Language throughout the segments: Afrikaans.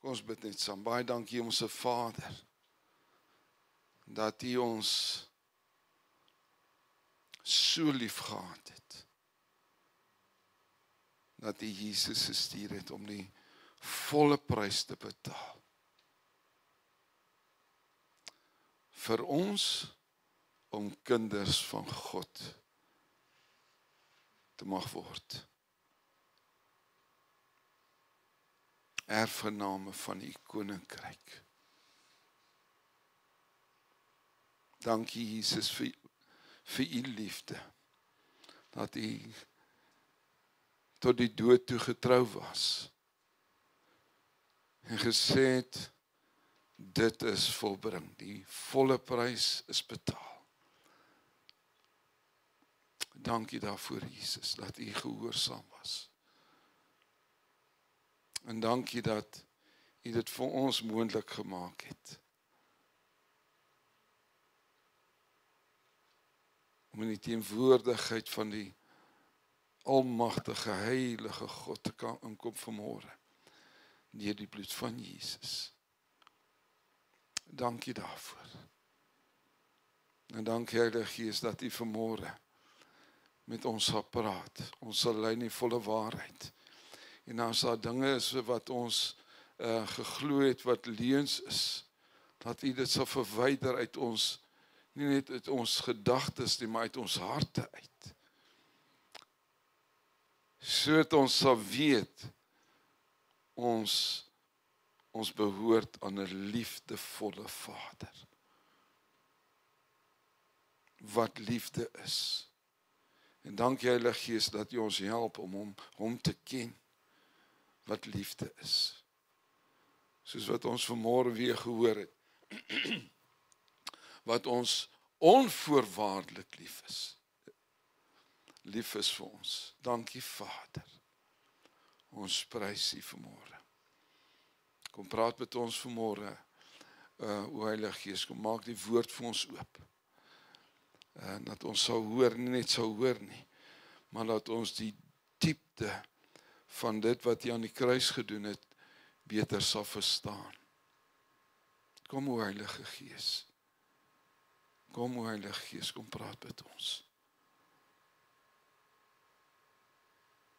Kom ons bid net saam. Baie dankie Hemelse Vader, dat U ons so lief gehad het, dat U Jesus gestuur het om die volle prys te betaal. Vir ons, om kinders van God te mag word. Erfgename van U koninkryk. Dankie Jesus vir U liefde, dat U tot die dood toe getrou was, en gesê het, dit is volbring, die volle prys is betaal. Dankie daarvoor Jesus, dat U gehoorsaam was. En dankie dat U dit vir ons moontlik gemaak het. Om in die teenwoordigheid van die almagtige, heilige God te kan inkom vanmôre, deur die bloed van Jesus. Dankie daarvoor. En dankie Heilige Gees dat U vanmôre met ons sal praat. Ons sal lei in die volle waarheid. En as daar dinge is wat ons geglo het wat leuns is, dat U dit sal verwyder uit ons, nie net uit ons gedagtes nie, maar uit ons harte uit. Sodat ons sal weet, ons behoort aan 'n liefdevolle Vader. Wat liefde is. En dankie Heilige Gees dat U ons help om hom te ken. Wat liefde is. Soos wat ons vanmôre weer gehoor het. Wat ons onvoorwaardelik lief is. Lief is vir ons. Dankie Vader. Ons prys U vanmôre. Kom praat met ons vanmôre. O Heilige Gees, kom maak die woord vir ons oop. Dat ons sou hoor, nie net sou hoor nie, maar dat ons die diepte van dit wat U aan die kruis gedoen het, beter sal verstaan. Kom o Heilige Gees. Kom o Heilige Gees, kom praat met ons.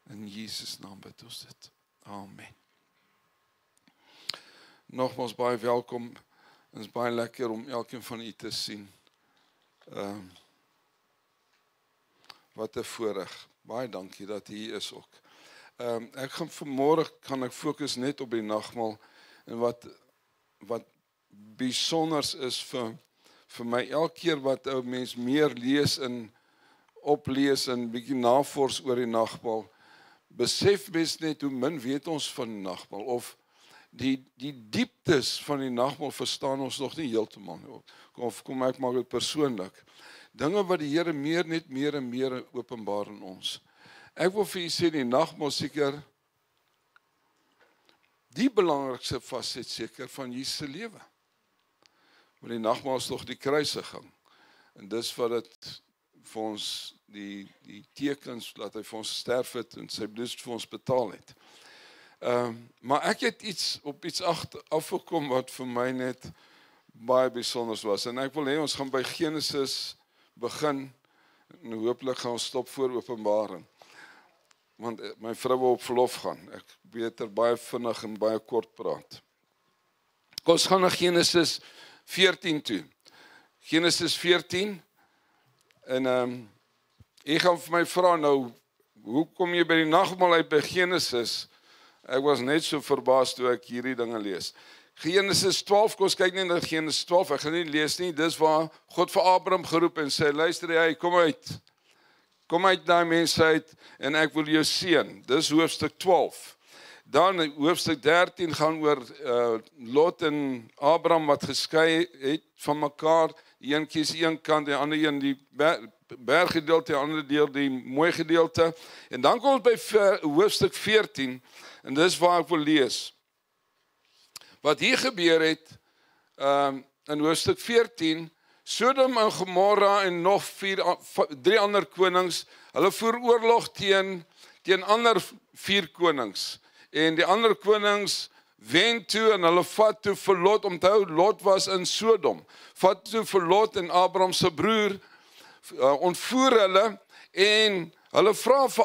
In Jesus naam bid ons dit. Amen. Nogmaals baie welkom. Het is baie lekker om elkeen van U te sien. Wat 'n voorreg. Baie dankie dat U hier is ook. Ek gaan vanmôre ek fokus net op die nagmaal en wat bijsonders is vir my elke keer wat 'n mens meer lees en oplees en bietjie navors oor die nagmaal, besef mens net hoe min weet ons van die nagmaal of die dieptes van die nagmaal verstaan ons nog nie heeltemal. Kom ek maak dit persoonlik. Dinge wat die Here meer en meer openbaar in ons. Ek wil vir U sê die nagmaal seker die belangrikste faset seker van Jesus se lewe. Want die nagmaal is tog die kruisiging. En dis wat dit vir ons die tekens dat hy vir ons sterf het en sy bloed vir ons betaal het. Maar ek het iets afgekom wat vir my net baie bijsonders was. En ek wil hê ons gaan by Genesis begin en hopelik gaan ons stop voor Openbaring. Want my vrou wil op verlof gaan. Ek beter baie vinnig en baie kort praat. Kom ons gaan na Genesis 14 toe. Genesis 14 en ek gaan vir my vra nou, hoe kom jy by die nagmaal uit by Genesis? Ek was net so verbaas toe ek hierdie dinge lees. Genesis 12, kom ons kyk net na Genesis 12, ek gaan nie lees nie, dis waar God vir Abraham geroep en sê, luister jy, kom uit daai mens uit, en ek wil jou seën, dis hoofstuk 12. Dan hoofstuk 13 gaan oor Lot en Abraham wat geskei het van mekaar, een kies een kant, die ander een die berggedeelte, die ander deel die mooi gedeelte, en dan kom ons by hoofstuk 14, en dis waar ek wil lees. Wat hier gebeur het, in hoofstuk 14, Sodom en Gomorra en nog 3 ander konings, hulle voer oorlog teen ander 4 konings. En die ander konings wen toe en hulle vat toe vir Lot, onthou Lot was in Sodom, vat toe vir Lot en Abraham se broer, ontvoer hulle, en hulle vra vir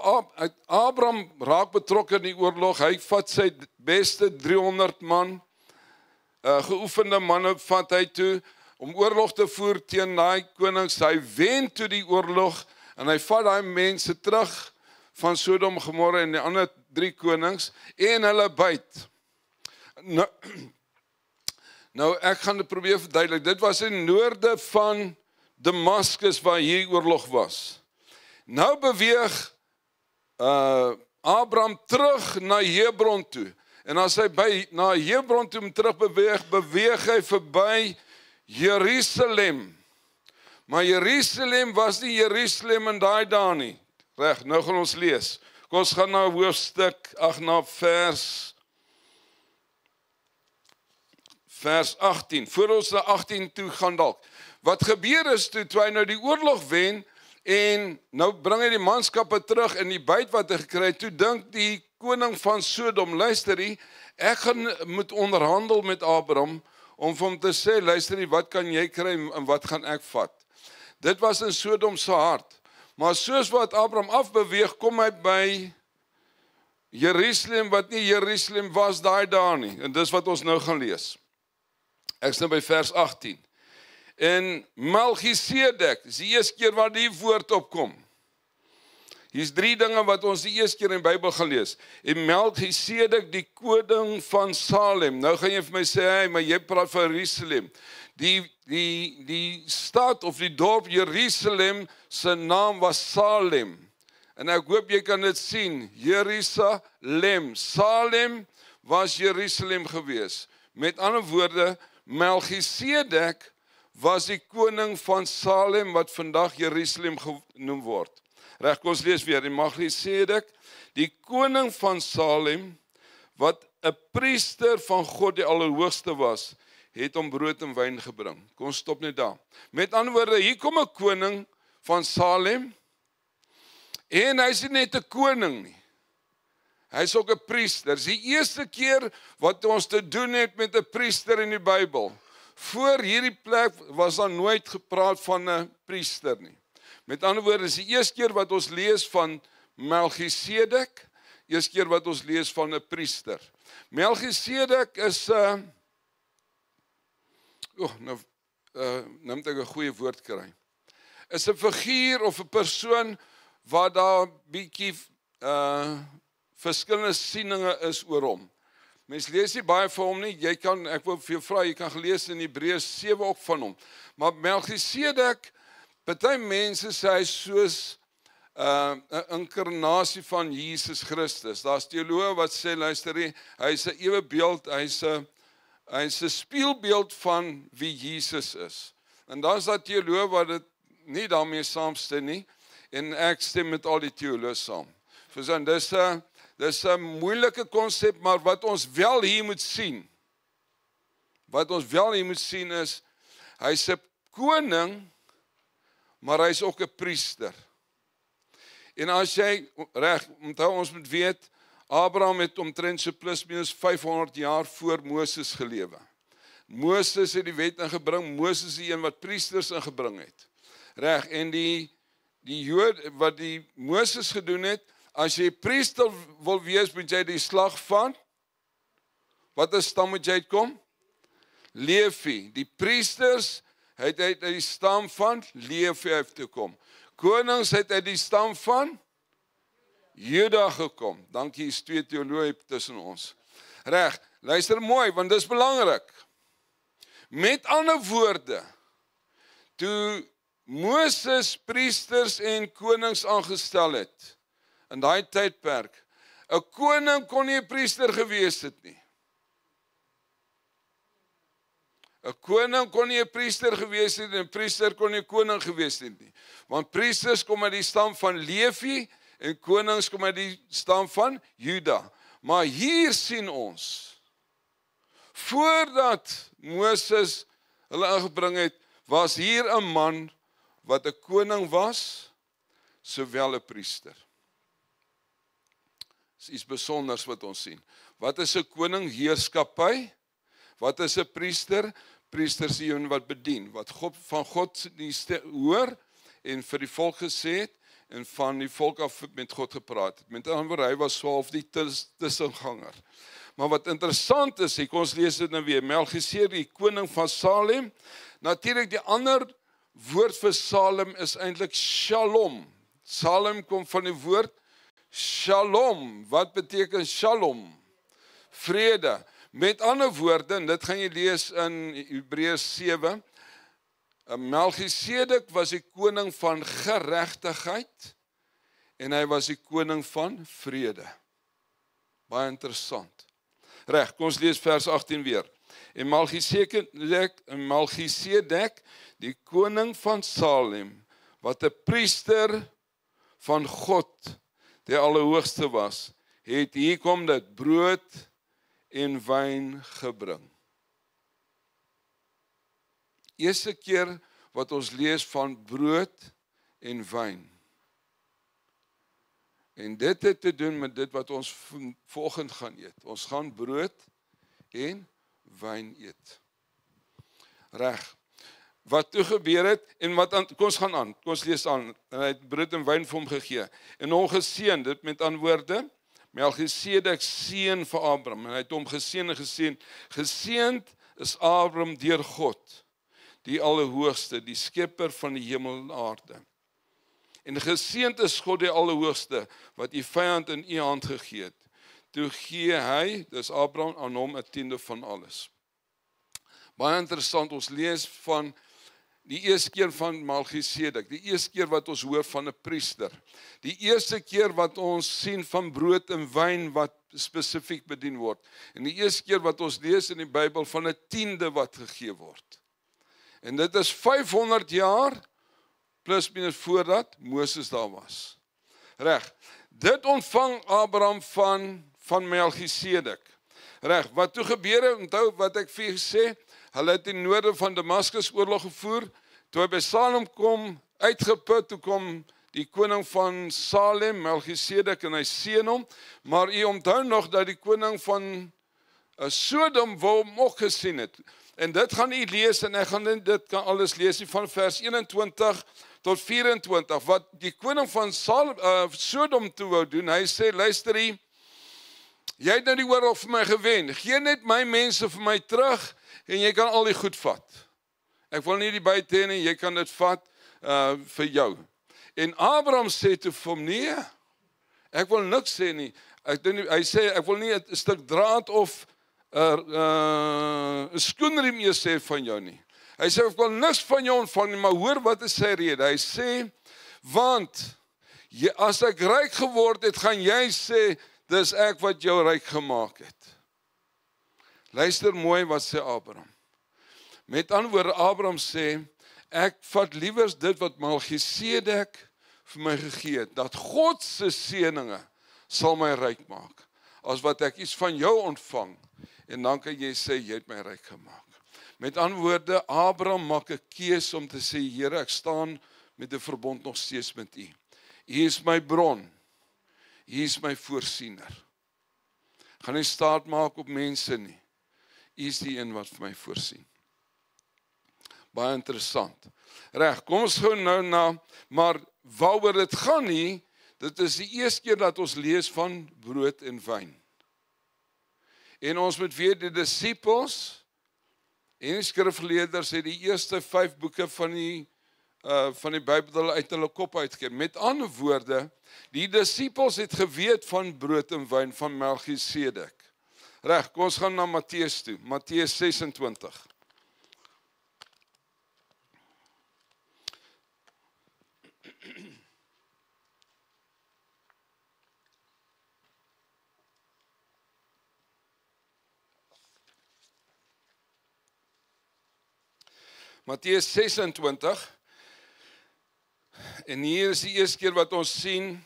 Abraham raak betrokke in die oorlog, hy vat sy beste 300 man, geoefende manne vat hy toe, om oorlog te voer teen daai konings, hy wen toe die oorlog, en hy vat daai mense terug van Sodom, Gomorra en die ander 3 konings, en hulle byt. Nou ek gaan dit probeer verduidelik, dit was in noorde van Damaskus waar hier oorlog was. Nou beweeg Abraham terug na Hebron toe, en as hy na Hebron toe terug beweeg hy verby Jerusalem. Maar Jerusalem was nie Jerusalem in daai dae nie. Reg, nou gaan ons lees. Kom ons gaan na hoofstuk, na vers 18. Voor ons na 18 toe gaan dalk. Wat gebeur is toe hy nou die oorlog wen, en nou bring hy die manskappe terug in die byt wat hy gekry het, toe dink die koning van Sodom, luister jy, ek moet onderhandel met Abraham, om vir hom te sê, luister jy, wat kan jy kry en wat gaan ek vat? Dit was in Sodom se hart. Maar soos wat Abraham afbeweeg, kom hy by Jerusalem, wat nie Jerusalem was daai dae nie. En dis wat ons nou gaan lees. Ek is nou by vers 18. En Melchisedek, dis die eerste keer waar die woord opkom. Hier's 3 dinge wat ons die eerste keer in die Bybel gaan lees. En Melchisedek, die koning van Salem. Nou gaan jy vir my sê, hey, maar jy praat van Jerusalem. Die stad of die dorp Jerusalem, sy naam was Salem. En ek hoop jy kan dit sien, Jerusalem. Salem was Jerusalem gewees. Met ander woorde, Melchisedek was die koning van Salem, wat vandag Jerusalem genoem word. Reg, kom ons lees weer, en Melchisedek, die koning van Salem, wat 'n priester van God die Allerhoogste was, het hom brood en wyn gebring. Kom ons stop net daar. Met ander woorde, hier kom 'n koning van Salem, en hy is nie net 'n koning nie. Hy is ook 'n priester. Dis die eerste keer wat ons te doen het met 'n priester in die Bybel. Voor hierdie plek was daar nooit gepraat van 'n priester nie. Met ander woorde, is die eerste keer wat ons lees van Melchisedek, eerste keer wat ons lees van 'n priester. Melchisedek is nou moet ek 'n goeie woord kry. Is 'n figuur of 'n persoon waar daar bietjie verskillende sieninge is oor hom. Mens lees nie baie van hom nie, ek wil vir jou vra, jy kan gelees in Hebreërs 7 ook van hom. Maar Melchisedek, party mense sê hy soos 'n inkarnasie van Jesus Christus. Daar's teoloë wat sê, luister jy, hy is 'n ewe beeld, hy is 'n spieelbeeld van wie Jesus is. En daar's daar teoloë wat dit nie daarmee saamstem nie, en ek stem met al die teoloë saam. Verstaan, dis 'n moeilike konsep, maar wat ons wel hier moet sien, is, hy's 'n koning, maar hy's ook 'n priester. En as jy, onthou ons moet weet, Abraham het omtrent so plus minus 500 jaar voor Moses gelewe. Moses het die wet ingebring, Moses is die een wat priesters ingebring het. En die Jood wat die Moses gedoen het, as jy priester wil wees, moet jy die slag van, wat is stam moet jy uitkom? Levi. Die priesters het uit die stam van Levi uitgekom. Konings het uit die stam van Juda gekom. Dankie, is 2 teoloë tussen ons. Luister mooi, want dis belangrik. Met ander woorde, toe Moses priesters en konings aangestel het, in daai tydperk, 'n koning kon nie 'n priester gewees het nie. 'n koning kon nie 'n priester gewees het, en 'n priester kon nie 'n koning gewees het nie. Want priesters kom uit die stam van Levi, en konings kom uit die stam van Juda. Maar hier sien ons, voordat Moses hulle ingebring het, was hier 'n man wat 'n koning was, sowel 'n priester. Dis iets besonders wat ons sien. Wat is 'n koning? Heerskappy. Wat is 'n priester? Priester is die een wat bedien, wat van God die hoor en vir die volk gesê het en van die volk af met God gepraat het. Met ander woorde, hy was half die tussenganger. Maar wat interessant is, kom ons lees dit nou weer, Melchisedek, die koning van Salem. Natuurlik die ander woord vir Salem is eintlik Shalom. Salem kom van die woord Shalom. Wat beteken Shalom? Vrede. Met ander woorde, en dit gaan jy lees in Hebreërs 7, Melchisedek was die koning van geregtigheid en hy was die koning van vrede. Baie interessant. Reg, kom ons lees vers 18 weer. En Melchisedek, die koning van Salem, wat 'n priester van God, die Allerhoogste was, het hier kom dit brood en wyn gebring. Eerste keer wat ons lees van brood en wyn. En dit het te doen met dit wat ons vanoggend gaan eet. Ons gaan brood en wyn eet. Reg. Wat toe gebeur het en wat aan, kom ons gaan aan. Kom ons lees aan. En hy het brood en wyn vir hom gegee. En hom geseën, dit met antwoorde, Melchisedek seun vir Abraham. En hy het hom geseën en geseën. Geseënd is Abraham deur God, die Allerhoogste, die skepper van die hemel en aarde. En geseënd is God die Allerhoogste, wat u vyand in u hand gegee het. Toe gee hy, dis Abraham, aan hom 1/10 van alles. Baie interessant, ons lees van die eerste keer van Melchisedek, die eerste keer wat ons hoor van 'n priester, die eerste keer wat ons sien van brood en wyn wat spesifiek bedien word, en die eerste keer wat ons lees in die Bybel van 'n 10de wat gegee word. En dit is 500 jaar, plus minus voordat Moses daar was. Reg, dit ontvang Abraham van Melchisedek. Reg, wat toe gebeur het, onthou wat ek vir gesê, hulle het in noorde van Damaskus oorlog gevoer, toe hy by Salem kom, uitgeput, toe kom die koning van Salem, Melchisedek, en hy seën hom, maar u onthou nog dat die koning van Sodom wou hom ook gesien het. En dit gaan u lees, en ek gaan dit kan alles lees, van vers 21 tot 24, wat die koning van Sodom toe wou doen. Hy sê, luister jy het nou die oorlog vir my gewen, gee net my mense vir my terug, en jy kan al die goed vat. Ek wil nie die buite hê nie, jy kan dit vat vir jou. En Abraham sê toe vir hom, nee, ek wil niks sê nie. Hy sê, ek wil nie 'n stuk draad of 'n skoenriem eers sê van jou nie. Hy sê, ek wil niks van jou ontvang nie, maar hoor wat is sy rede. Hy sê, want as ek ryk geword het, gaan jy sê, dis ek wat jou ryk gemaak het. Luister mooi wat sê Abraham. Met ander woorde, Abraham sê, ek vat liewers dit wat Melchisedek vir my gegee het, dat God se seëninge sal my ryk maak, as wat ek iets van jou ontvang, en dan kan jy sê, jy het my ryk gemaak. Met ander woorde, Abraham maak 'n keuse om te sê, Here, ek staan met 'n verbond nog steeds met u. U is my bron, u is my voorsiener. Gaan nie staat maak op mense nie. U is die een wat vir my voorsien. Baie interessant. Reg, kom ons gou nou na, maar waaroor dit gaan nie, dit is die eerste keer dat ons lees van brood en wyn. En ons moet weet, die disippels en die skrifgeleerders het die eerste 5 boeke van die Bybel uit hulle kop uitgeken. Met ander woorde, die disippels het geweet van brood en wyn van Melchisedek. Reg, kom ons gaan na Matteus toe, Matteus 26. Matteus 26, en hier is die eerste keer wat ons sien,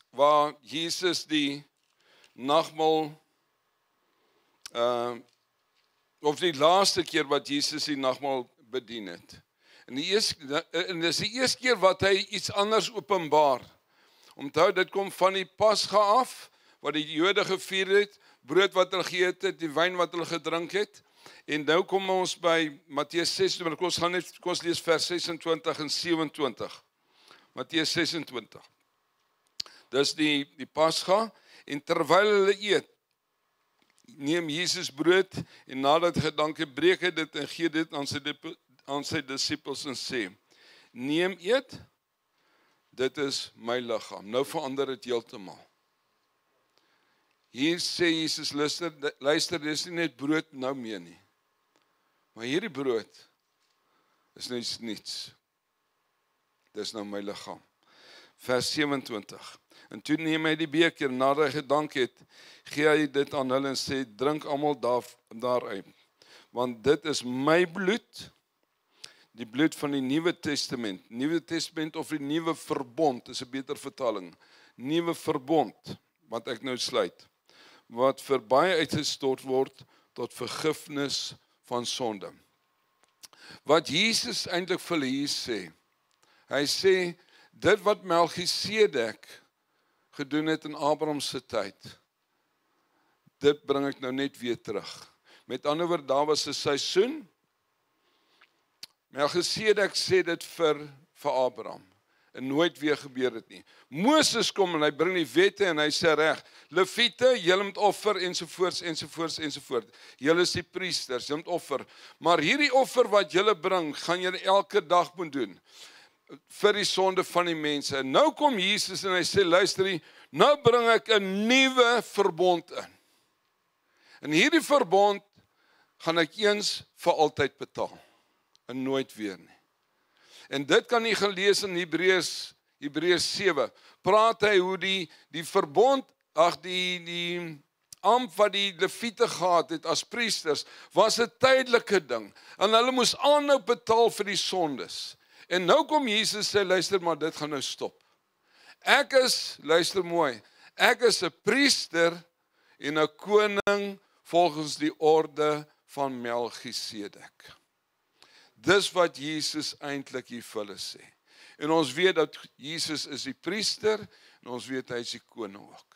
waar Jesus die nagmaal, of die laaste keer wat Jesus die nagmaal bedien het. En dis die eerste keer wat hy iets anders openbaar. Onthou, dit kom van die Pasga af, wat die Jode gevier het, brood wat hulle geëet het, die wyn wat hulle gedrink het. En nou kom ons by Matteus 26, kom ons lees vers 26 en 27. Matteus 26. Dis die Pasga, en terwyl hulle eet, neem Jesus brood, en nadat hy gedank het, breek hy dit en gee dit aan sy disippels en sê, neem eet, dit is my liggaam. Nou verander dit heeltemal. Hier sê Jesus, luister, dit is nie net brood nou meer nie. Maar hierdie brood is niets. Dit is nou my liggaam. Vers 27. En toe neem hy die beker, nadat hy gedank het, gee hy dit aan hulle en sê, drink almal daaruit. Want dit is my bloed, die bloed van die Nuwe Testament. Nuwe Testament of die Nuwe Verbond, is 'n beter vertaling. Nuwe Verbond, wat ek nou sluit. Wat vir baie uitgestort word tot vergifnis van sonde. Wat Jesus eintlik vir hulle hier sê, hy sê, dit wat Melchisedek gedoen het in Abraham se tyd, dit bring ek nou net weer terug. Met ander woorde, daar was 'n seisoen, Melchisedek sê dit vir Abraham, en nooit weer gebeur dit nie. Moses kom en hy bring die wette en hy sê reg, Lewiete, julle moet offer ensovoorts. Julle is die priesters, julle moet offer. Maar hierdie offer wat julle bring, gaan julle elke dag moet doen vir die sonde van die mense. En nou kom Jesus en hy sê, luister, nou bring ek 'n nuwe verbond in. En hierdie verbond gaan ek eens vir altyd betaal. En nooit weer nie. En dit kan jy gelees in Hebreërs 7. Praat hy hoe die verbond, die ambt wat die Lewiete gehad het as priesters, was 'n tydelike ding. En hulle moes aanhou betaal vir die sondes. En nou kom Jesus sê, luister maar, dit gaan nou stop. Luister mooi, ek is 'n priester en 'n koning volgens die orde van Melchisedek. Dis wat Jesus eintlik hier vir hulle sê. En ons weet dat Jesus is die priester, en ons weet hy is die koning ook.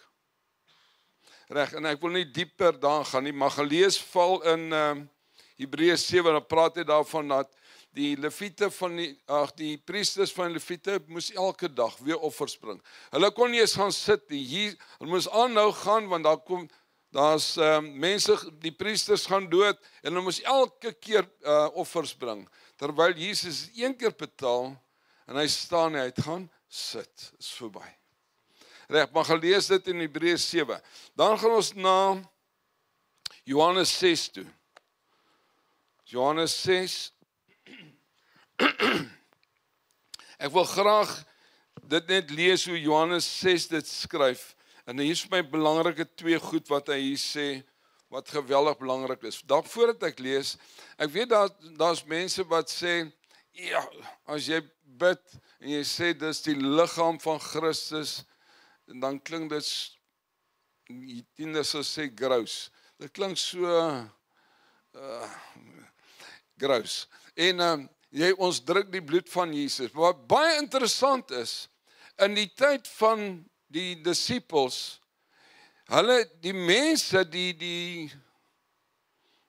Reg, en ek wil nie dieper daar gaan nie, maar gelees val in Hebreërs 7, dan praat hy daarvan dat die Lewiete die priesters van Lewiete moes elke dag weer offers bring. Hulle kon nie eens gaan sit nie, hulle moes aanhou gaan, want daar's mense, die priesters gaan dood, en hulle moes elke keer offers bring, terwyl Jesus een keer betaal, en hy staan en hy het gaan sit, is verby. Reg, maar gelees dit in Hebreërs 7, dan gaan ons na Johannes 6 toe. Johannes 6, ek wil graag dit net lees hoe Johannes 6 dit skryf, en hier is vir my belangrike twee goed wat hy hier sê, wat geweldig belangrik is. Voordat ek lees, ek weet daar's mense wat sê, ja, as jy bid, en jy sê, dis die liggaam van Christus, en dan klink dit, die tieners sal sê, grous. Dit klink so, grous. En, ons druk die bloed van Jesus. Wat baie interessant is, in die tyd van die disippels, die mense,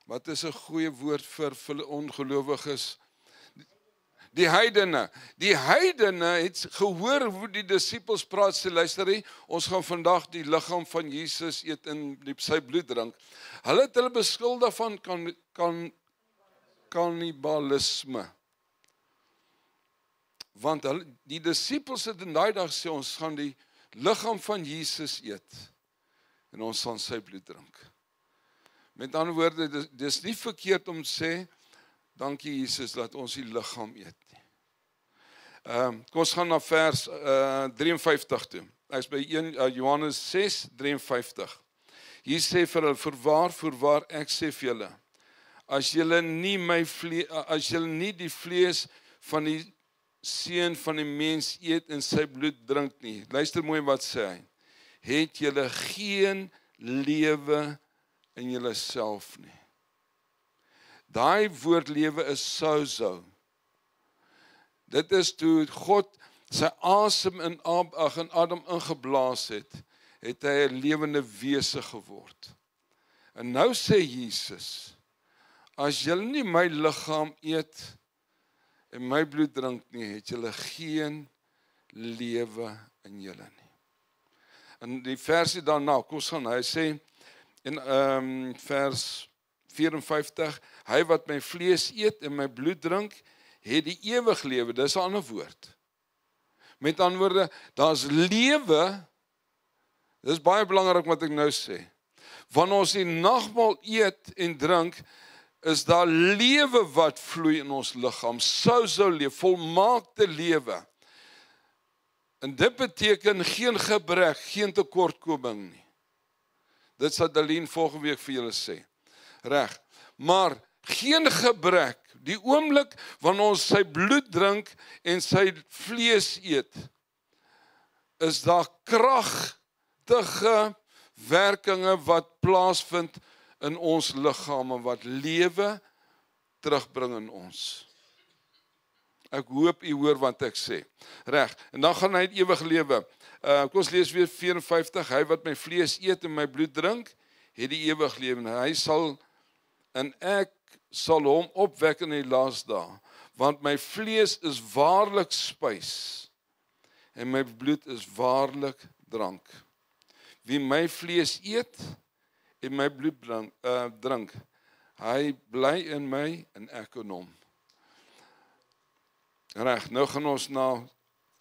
wat is 'n goeie woord vir ongelowiges? Die heidene. Die heidene het gehoor hoe die disippels praat, sê luister, ons gaan vandag die liggaam van Jesus eet en sy bloed drink. Hulle het hulle beskuldig van kannibalisme. Want die disippels het in daai dag sê, ons gaan die liggaam van Jesus eet, en ons gaan sy bloed drink. Met ander woorde, dis nie verkeerd om te sê, dankie Jesus, dat ons die liggaam eet nie. Kom ons gaan na vers 53 toe. Ek is by Johannes 6, 53. Hier sê vir hulle, voorwaar, ek sê vir julle, as julle nie die vlees van die seun van die mens eet en sy bloed drink nie. Luister mooi wat sê hy. Het julle geen lewe in julle self nie. Daai woord lewe is sozo. Dit is toe God sy asem in Adam ingeblaas het, het hy 'n lewende wese geword. En nou sê Jesus, as julle nie my liggaam eet en my bloed drink nie, het julle geen lewe in julle nie. En die versie daarna, kom ons gaan, hy sê in vers 54, hy wat my vlees eet en my bloed drink, het die ewig lewe, dis 'n ander woord. Met ander woorde, daar's lewe, dis baie belangrik wat ek nou sê. Wanneer ons die nagmaal eet en drink, is daar lewe wat vloei in ons liggaam, sou lewe, volmaakte lewe. En dit beteken geen gebrek, geen tekortkoming nie. Dit sal Adeline volgende week vir julle sê. Reg. Maar geen gebrek, die oomblik wanneer ons sy bloed drink en sy vlees eet, is daar kragtige werkinge wat plaasvind in ons liggame, wat lewe terugbring in ons. Ek hoop u hoor wat ek sê. Reg, en dan gaan hy het ewige lewe. Kom ons lees weer 54, hy wat my vlees eet en my bloed drink, het die ewige lewe. Hy sal, en ek sal hom opwek in die laaste dae, want my vlees is waarlik spys, en my bloed is waarlik drank. Wie my vlees eet, en my bloed drink, hy bly in my, en ek in hom. Reg, nou gaan ons na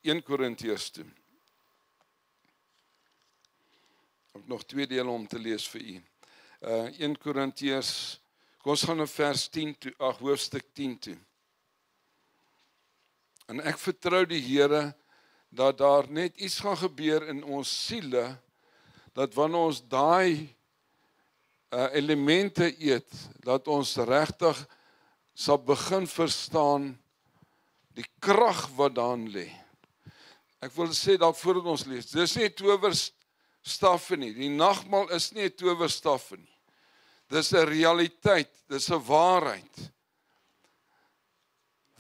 1 Korintiërs toe. Ek het nog 2 dele om te lees vir u. 1 Korintiërs, kom ons gaan na vers 10 toe, hoofstuk 10 toe. En ek vertrou die Here, dat daar net iets gaan gebeur in ons siele, dat wanneer ons daai elemente eet, dat ons regtig sal begin verstaan die krag wat daarin lê. Ek wil sê dat voordat ons lees, dis nie towerstaffe nie, die nagmaal is nie 'n towerstaffe nie. Dis 'n realiteit, dis 'n waarheid,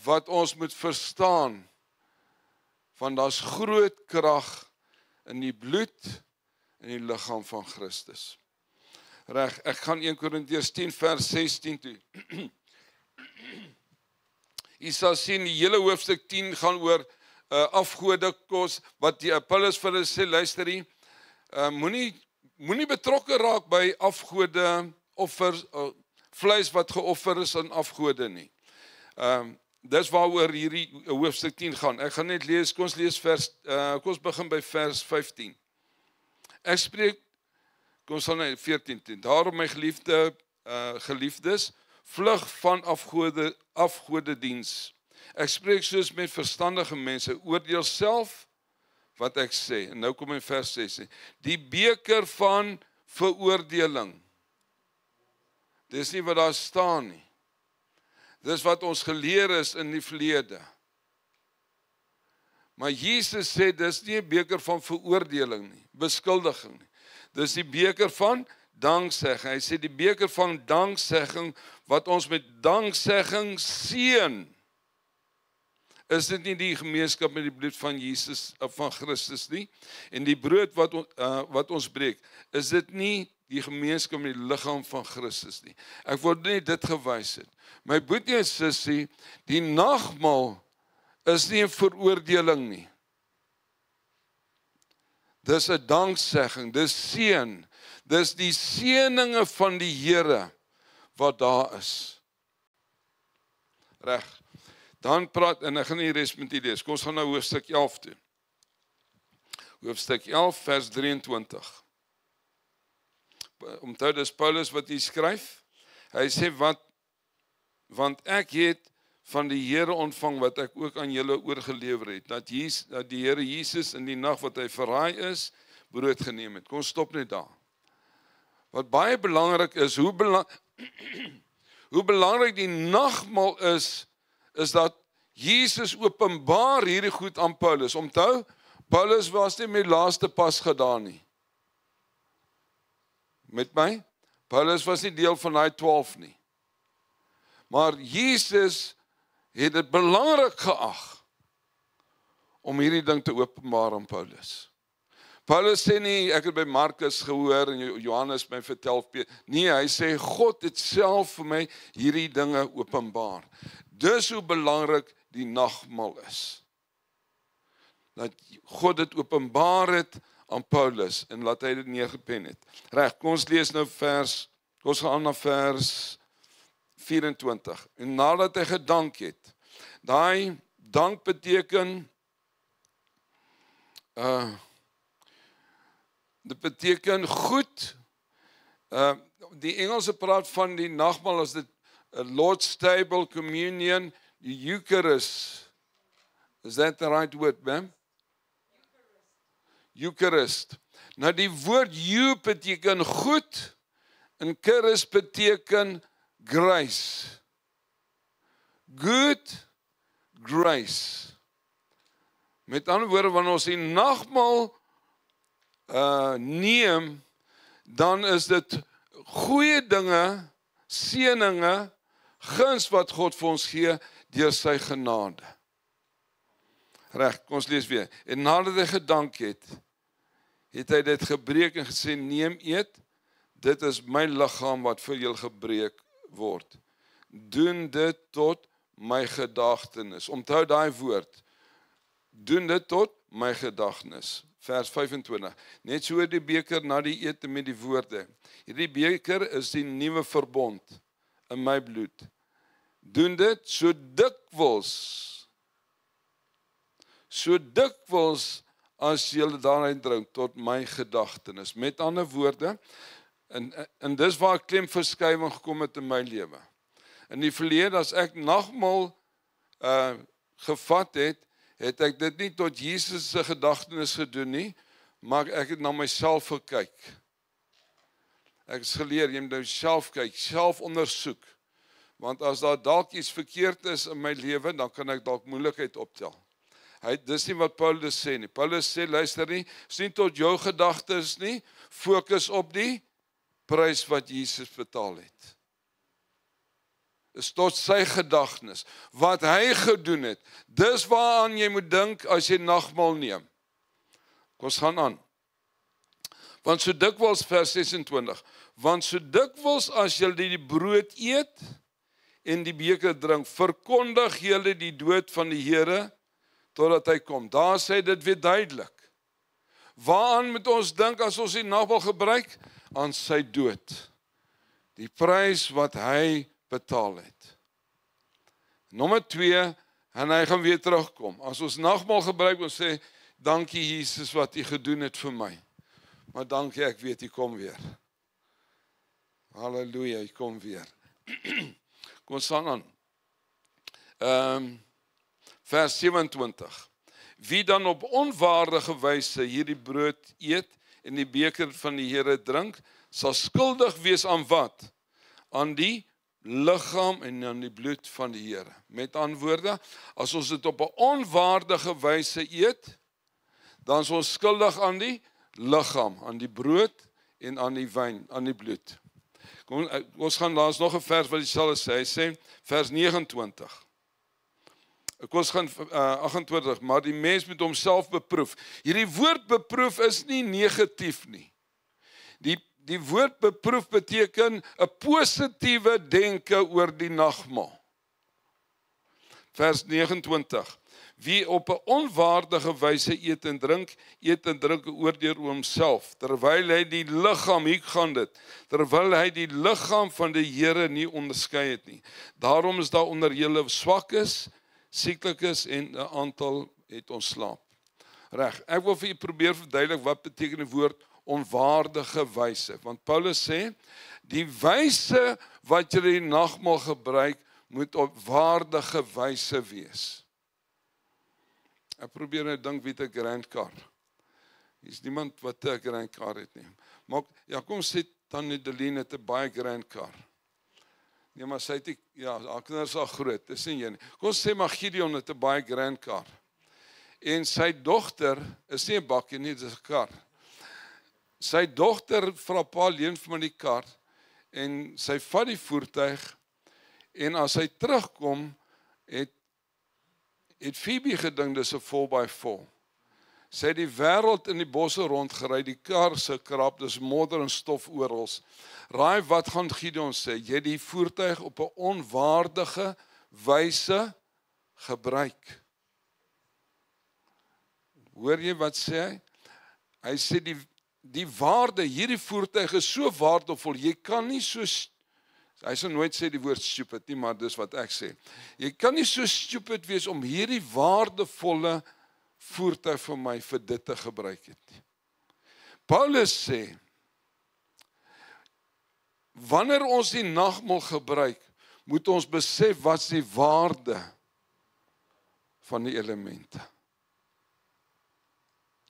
wat ons moet verstaan, want daar's groot krag in die bloed en die liggaam van Christus. Reg, ek gaan 1 Korintiërs 10 vers 16 toe. Jy sal sien, die hele hoofstuk 10 gaan oor afgode kos, wat die Paulus vir hulle sê, luister hier, moenie betrokke raak by afgode offers, vleis wat geoffer is aan afgode nie. Dis waaroor hierdie hoofstuk 10 gaan. Ek gaan net lees, kom ons begin by vers 15. Ek spreek, kom ons gaan na 14. Daarom my geliefdes, vlug van afgodediens. Ek spreek soos met verstandige mense, oordeel self wat ek sê. En nou kom in vers 16. Die beker van veroordeling. Dis nie wat daar staan nie. Dis wat ons geleer is in die verlede. Maar Jesus sê, dis nie 'n beker van veroordeling nie, beskuldiging nie. Dis die beker van danksegging. Hy sê die beker van danksegging, wat ons met danksegging seën. Is dit nie die gemeenskap met die bloed van Jesus, van Christus nie? En die brood wat ons breek, is dit nie die gemeenskap met die liggaam van Christus nie? Ek word net dit gewys het. My boetie en sussie, die nagmaal is nie 'n veroordeling nie. Dis 'n danksegging, dis seën. Dis die seëninge van die Here wat daar is. Reg. Dan praat, en ek gaan nie res met u lees. Kom ons gaan na hoofstuk 11 toe. Hoofstuk 11 vers 23. Onthou dis Paulus wat hier skryf. Hy sê want ek het van die Here ontvang wat ek ook aan julle oorgelewer het, dat die Here Jesus in die nag wat hy verraai is, brood geneem het. Kom ons stop net daar. Wat baie belangrik is, hoe belangrik die nagmaal is dat Jesus openbaar hierdie goed aan Paulus. Onthou, Paulus was nie met die laaste pas gedaan nie. Met my? Paulus was nie deel van die 12 nie. Maar Jesus het dit belangrik geag om hierdie ding te openbaar aan Paulus. Paulus sê nie, ek het by Markus gehoor en Johannes my vertel. Nee, hy sê, God het self vir my hierdie dinge openbaar. Dis hoe belangrik die nagmaal is. Dat God dit openbaar het aan Paulus en laat hy dit neergepen het. Reg, kom ons lees nou ons gaan na vers 24. En nadat hy gedank het, daai dank beteken dit beteken goed. Die Engelse praat van die nagmaal as dit Lord's Table, Communion, die Eucharist. Is that the right word, ma'am? Eucharist. Nou die woord you beteken goed en charis beteken grace. Good grace. Met ander woorde, wanneer ons die nagmaal neem, dan is dit goeie dinge, seëninge, guns wat God vir ons gee deur sy genade. Reg, kom ons lees weer. En nadat hy gedank het, het hy dit gebreek en gesê, neem eet, dit is my liggaam wat vir julle gebreek word. Doen dit tot my gedagtenis. Onthou daai woord. Doen dit tot my gedagtenis. Vers 25. Net so die beker na die ete met die woorde. Hierdie beker is die nuwe verbond in my bloed. Doen dit so dikwels as julle daarin drink tot my gedagtenis. Met ander woorde, en dis waar klemverskywing gekom het in my lewe. In die verlede, as ek nagmaal gevat het, het ek dit nie tot Jesus se gedagtenis gedoen nie, maar ek het na myself gekyk. Ek is geleer, jy moet nou self kyk, self ondersoek. Want as daar dalk iets verkeerd is in my lewe, dan kan ek dalk moeilikheid optel. Dis nie wat Paulus sê nie. Paulus sê, luister nie, is nie tot jou gedagtes nie, fokus op die prys wat Jesus betaal het. Is tot sy gedagtenis, wat hy gedoen het. Dis waaraan jy moet dink as jy nagmaal neem. Kom ons gaan aan. Want so dikwels, vers 26, want so dikwels as jy die brood eet en die beker drink, verkondig julle die dood van die Here totdat hy kom. Daar sê dit weer duidelik. Waaraan moet ons dink as ons die nagmaal gebruik? Aan sy dood. Die prys wat hy betaal het. Nommer 2, en hy gaan weer terugkom. As ons nagmaal gebruik, ons sê, dankie Jesus wat u gedoen het vir my. Maar dankie, ek weet, u kom weer. Halleluja, u kom weer. Kom ons aan. Vers 27. Wie dan op onwaardige wyse hierdie brood eet en die beker van die Here drink, sal skuldig wees aan wat? Aan die liggaam en aan die bloed van die Here. Met ander woorde, as ons dit op 'n onwaardige wyse eet, dan is ons skuldig aan die liggaam, aan die brood en aan die wyn, aan die bloed. Kom, ons gaan, daar is nog 'n vers wat dieselfde sê. Hy sê, vers 29. Ons gaan 28, maar die mens moet homself beproef. Hierdie woord beproef is nie negatief nie. Die woord beproef beteken 'n positiewe denke oor die nagmaal. Vers 29. Wie op 'n onwaardige wyse eet en drink oordeel oor homself, terwyl hy die liggaam, hier gaan dit, terwyl hy die liggaam van die Here nie onderskei het nie. Daarom is daar onder julle swakkes, sieklikes en 'n aantal het ontslaap. Reg, ek wil vir u probeer verduidelik wat beteken die woord onwaardige wyse. Want Paulus sê, die wyse wat jy die nagmaal gebruik, moet op waardige wyse wees. Ek probeer nou dink wie het 'n grand car. Hier is niemand wat 'n grand car het nie. Maar ja, kom sê Tannie Deline het 'n baie grand car. Nee, maar sy het, haar kinders al groot, dis nie jy nie. Kom sê maar Gideon het 'n baie grand car. En sy dogter is nie 'n bakkie nie, dis 'n kar. Sy dogter vra pa leen vir my die kar en sy vat die voertuig en as hy terugkom het Phoebe gedink dis 'n 4x4. Sy het die wêreld in die bosse rondgery, die kar se krap, dis modder en stof oral. Raai wat gaan Gideon sê? Jy het die voertuig op 'n onwaardige wyse gebruik. Hoor jy wat sê hy? Hy sê die waarde, hierdie voertuig is so waardevol, jy kan nie so, hy sal nooit sê die woord stupid nie, maar dis wat ek sê. Jy kan nie so stupid wees om hierdie waardevolle voertuig vir my vir dit te gebruik het nie. Paulus sê, wanneer ons die nagmaal gebruik, moet ons besef wat is die waarde van die elemente.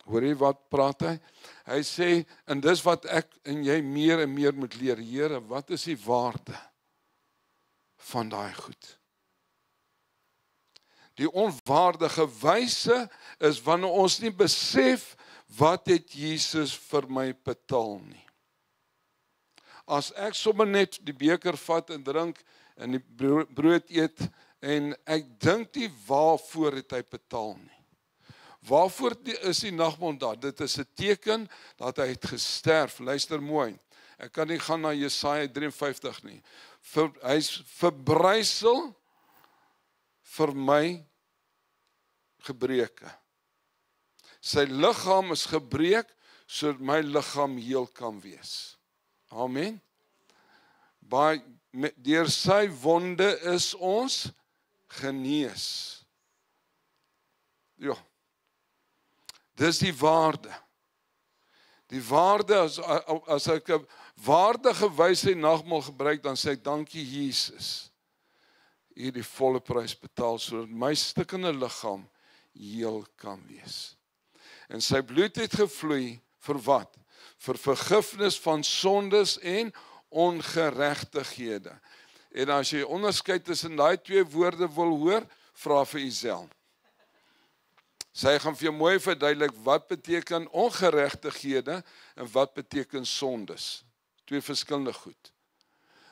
Hoor jy wat praat hy? Hy sê, en dis wat ek en jy meer en meer moet leer, Here, wat is die waarde van daai goed? Die onwaardige wyse is wanneer ons nie besef wat het Jesus vir my betaal nie. As ek sommer net die beker vat en drink en die brood eet en ek dink nie waarvoor het hy betaal nie. Waarvoor is die nagmaal daar? Dit is 'n teken dat hy het gesterf. Luister mooi. Ek kan nie gaan na Jesaja 53 nie. Hy's verbrysel vir my gebreke. Sy liggaam is gebreek sodat my liggaam heel kan wees. Amen. Deur sy wonde is ons genees. Ja. Dis die waarde. Die waarde, as ek 'n waardige wyse nagmaal gebruik, dan sê ek, dankie Jesus. U het die volle prys betaal, sodat my stikkende liggaam heel kan wees. En sy bloed het gevloei, vir wat? Vir vergifnis van sondes en ongeregtighede. En as jy onderskei tussen daai twee woorde wil hoor, vra vir Isel. Sy gaan vir jou mooi verduidelik wat beteken ongeregtighede en wat beteken sondes. Twee verskillende goed.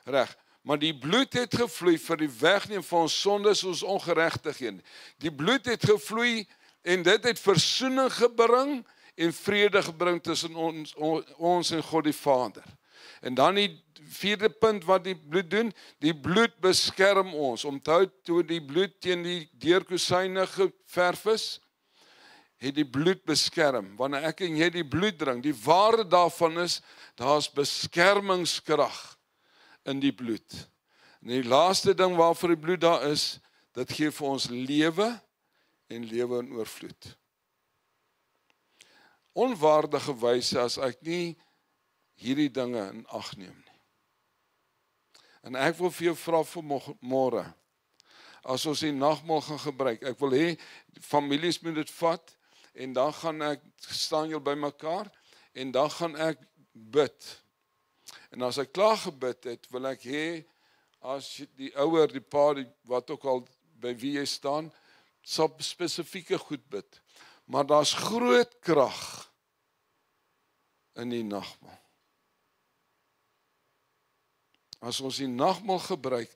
Reg, maar die bloed het gevloei vir die wegneem van ons sondes, ons ongeregtighede. Die bloed het gevloei en dit het versoening gebring en vrede gebring tussen ons en God die Vader. En dan die vierde punt wat die bloed doen, die bloed beskerm ons. Onthou toe die bloed teen die deurkusyne geverf is, het die bloed beskerm. Wanneer ek en jy die bloed drink, die waarde daarvan is, daar's beskermingskrag in die bloed. En die laaste ding waarvoor die bloed daar is, dit gee vir ons lewe en lewe in oorvloed. Onwaardige wyse as ek nie hierdie dinge in ag neem nie. En ek wil vir jou vra vir môre, as ons die nagmaal gaan gebruik, ek wil hê families moet dit vat, en dan gaan ek, staan julle by mekaar, en dan gaan ek bid. En as ek klaar gebid het, wil ek hê, as die ouer, die pa, wat ook al by wie jy staan, sal spesifieke goed bid. Maar daar's groot krag in die nagmaal. As ons die nagmaal gebruik,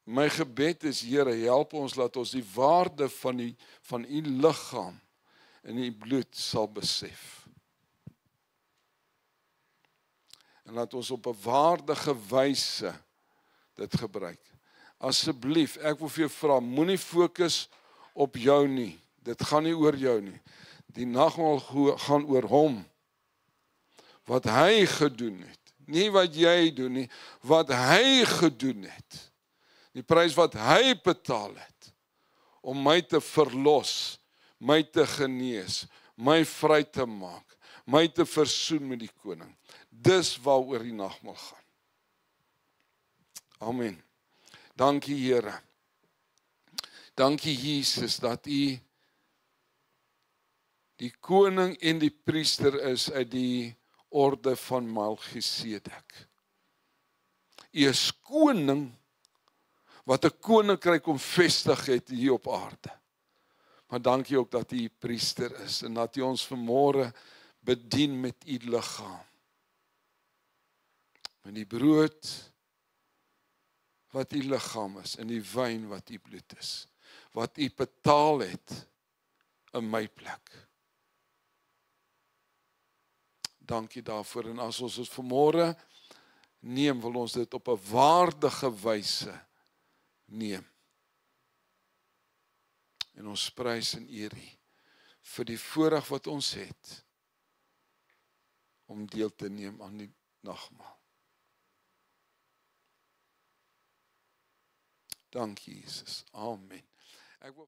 my gebed is, Here, help ons, laat ons die waarde van u liggaam en u bloed sal besef. En laat ons op 'n waardige wyse dit gebruik. Asseblief, ek wil vir jou vra, moenie fokus op jou nie. Dit gaan nie oor jou nie. Die nagmaal gaan oor hom. Wat hy gedoen het. Nie wat jy doen nie, wat hy gedoen het. Die prys wat hy betaal het, om my te verlos, my te genees, my vry te maak, my te versoen met die koning. Dis waaroor die nagmaal gaan. Amen. Dankie Here. Dankie Jesus, dat u die koning en die priester is uit die orde van Melchisedek. U is koning wat 'n koninkryk omvestig het hier op aarde. Maar dankie ook dat u priester is en dat u ons vanmôre bedien met u liggaam. Met die brood wat u liggaam is en die wyn wat u bloed is. Wat u betaal het in my plek. Dankie daarvoor. En as ons dit vanmôre neem, wil ons dit op 'n waardige wyse neem. En ons prys en eer U vir die voorreg wat ons het om deel te neem aan die nagmaal. Dankie Jesus. Amen. Ek wil